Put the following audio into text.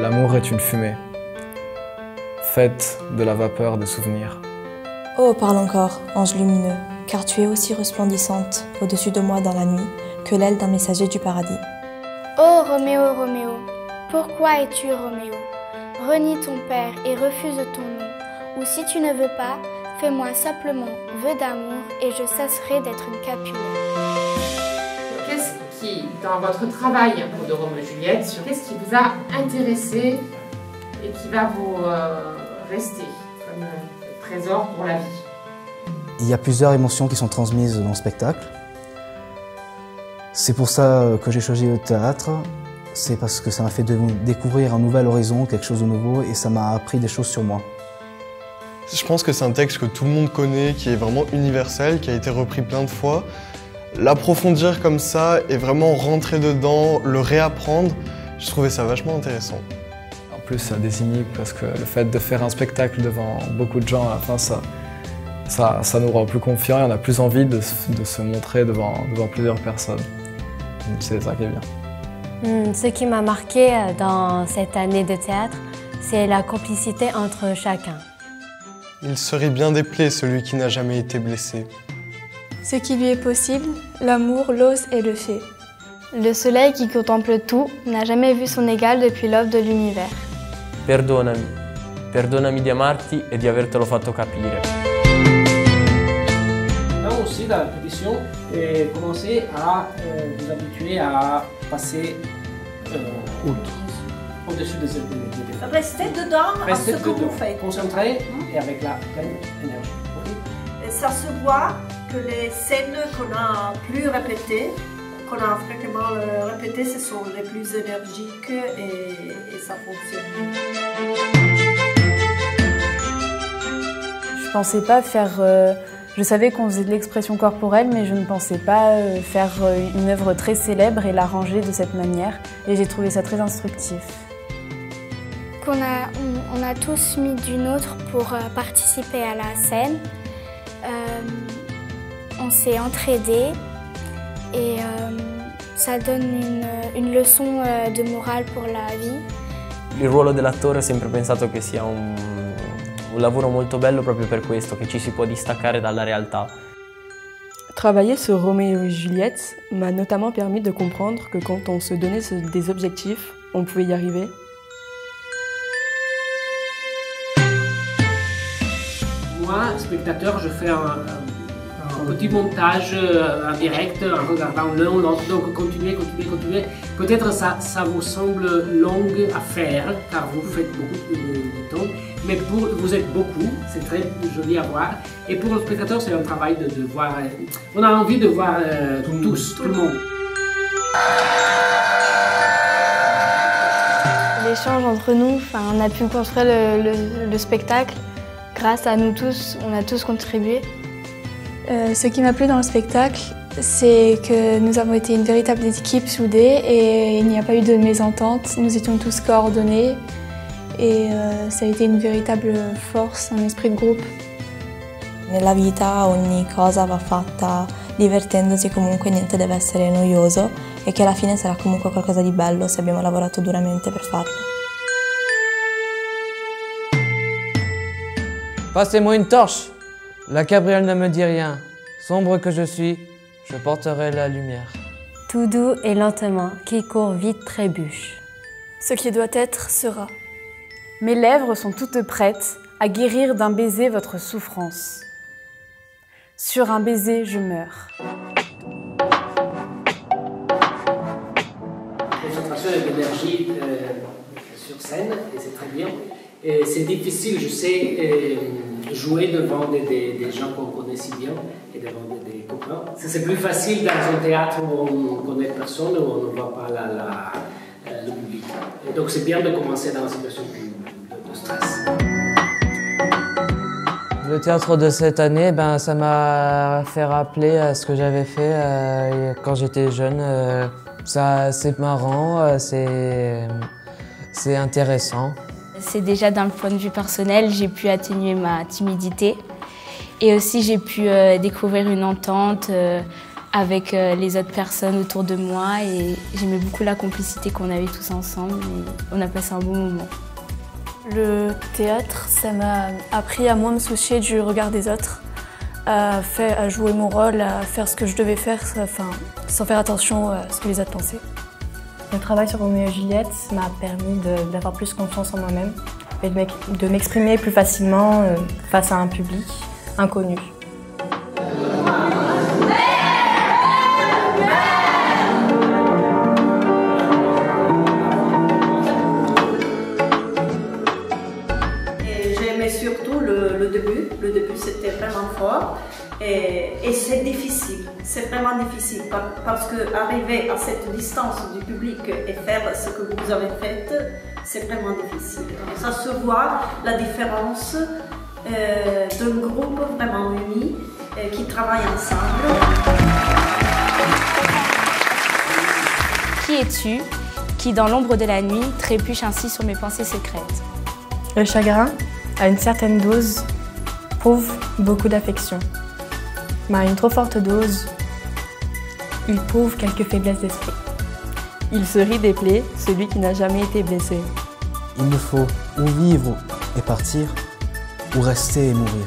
L'amour est une fumée, faite de la vapeur des souvenirs. Oh, parle encore, ange lumineux, car tu es aussi resplendissante au-dessus de moi dans la nuit que l'aile d'un messager du paradis. Oh Roméo, Roméo, pourquoi es-tu Roméo? Renie ton père et refuse ton nom. Ou si tu ne veux pas, fais-moi simplement vœu d'amour et je cesserai d'être une Capulet. Qu'est-ce qui, dans votre travail de Roméo et Juliette, qu'est-ce qui vous a intéressé et qui va vous rester comme trésor pour la vie? Il y a plusieurs émotions qui sont transmises dans le spectacle. C'est pour ça que j'ai choisi le théâtre. C'est parce que ça m'a fait découvrir un nouvel horizon, quelque chose de nouveau, et ça m'a appris des choses sur moi. Je pense que c'est un texte que tout le monde connaît, qui est vraiment universel, qui a été repris plein de fois. L'approfondir comme ça et vraiment rentrer dedans, le réapprendre, je trouvais ça vachement intéressant. En plus, ça désigne parce que le fait de faire un spectacle devant beaucoup de gens, à la fin, ça nous rend plus confiants et on a plus envie de se montrer devant plusieurs personnes. C'est ça qui est bien. Ce qui m'a marqué dans cette année de théâtre, c'est la complicité entre chacun. Il serait bien déplé celui qui n'a jamais été blessé. Ce qui lui est possible, l'amour, l'ose et le fait. Le soleil qui contemple tout n'a jamais vu son égal depuis l'aube de l'univers. Perdonami. Perdonami di amarti e di avertelo fatto capire. Là aussi, dans la répétition, commencez à vous habituer à passer au-dessus des défauts. Restez dedans à ce que vous faites. Concentré et avec la pleine énergie. Et ça se voit que les scènes qu'on a plus répétées, qu'on a fréquemment répétées, ce sont les plus énergiques et ça fonctionne. Je pensais pas faire... je savais qu'on faisait de l'expression corporelle, mais je ne pensais pas faire une œuvre très célèbre et l'arranger de cette manière. Et j'ai trouvé ça très instructif. On a tous mis du nôtre pour participer à la scène. On s'est entraidés et ça donne une leçon de morale pour la vie. Il ruolo dell'attore ho sempre pensato che sia un lavoro molto bello proprio per questo, che ci si può distaccare dalla realtà. Travailler sur Roméo et Juliette m'a notamment permis de comprendre que quand on se donnait des objectifs, on pouvait y arriver. Moi, spectateur, je fais un petit montage en direct en regardant l'un ou l'autre. Donc continuez. Peut-être ça vous semble long à faire car vous faites beaucoup de temps. Mais vous êtes beaucoup, c'est très joli à voir. Et pour le spectateur, c'est un travail de voir. On a envie de voir tout le monde. L'échange entre nous, on a pu construire le spectacle. Grâce à nous tous, on a tous contribué. Ce qui m'a plu dans le spectacle, c'est que nous avons été une véritable équipe soudée et il n'y a pas eu de mésentente. Nous étions tous coordonnés et ça a été une véritable force, un esprit de groupe. Nella vita ogni cosa va fatta divertendosi, comunque niente deve essere noioso e che alla fine sarà comunque qualcosa di bello se abbiamo lavorato duramente per farlo. Passez-moi une torche. La cabriole ne me dit rien. Sombre que je suis, je porterai la lumière. Tout doux et lentement, qui court vite trébuche. Ce qui doit être sera. Mes lèvres sont toutes prêtes à guérir d'un baiser votre souffrance. Sur un baiser, je meurs. Concentration et d'énergie sur scène, et c'est très bien. C'est difficile, je sais, jouer devant des gens qu'on connaît si bien et devant des copains. C'est plus facile dans un théâtre où on ne connaît personne, où on ne voit pas le public. Et donc c'est bien de commencer dans une situation de stress. Le théâtre de cette année, ça m'a fait rappeler à ce que j'avais fait quand j'étais jeune. C'est marrant, c'est intéressant. C'est déjà d'un point de vue personnel, j'ai pu atténuer ma timidité et aussi j'ai pu découvrir une entente, avec les autres personnes autour de moi et j'aimais beaucoup la complicité qu'on avait tous ensemble et on a passé un bon moment. Le théâtre, ça m'a appris à moins me soucier du regard des autres, à jouer mon rôle, à faire ce que je devais faire, sans faire attention à ce que les autres pensaient. Le travail sur Roméo et Juliette m'a permis d'avoir plus confiance en moi-même et de m'exprimer plus facilement face à un public inconnu. Surtout le début. Le début, c'était vraiment fort et c'est difficile. C'est vraiment difficile parce qu'arriver à cette distance du public et faire ce que vous avez fait, c'est vraiment difficile. Ça se voit la différence d'un groupe vraiment uni qui travaille ensemble. Qui es-tu qui, dans l'ombre de la nuit, trébuche ainsi sur mes pensées secrètes? Le chagrin, à une certaine dose, prouve beaucoup d'affection. Mais à une trop forte dose, il prouve quelques faiblesses d'esprit. Il se rit des plaies, celui qui n'a jamais été blessé. Il me faut ou vivre et partir, ou rester et mourir.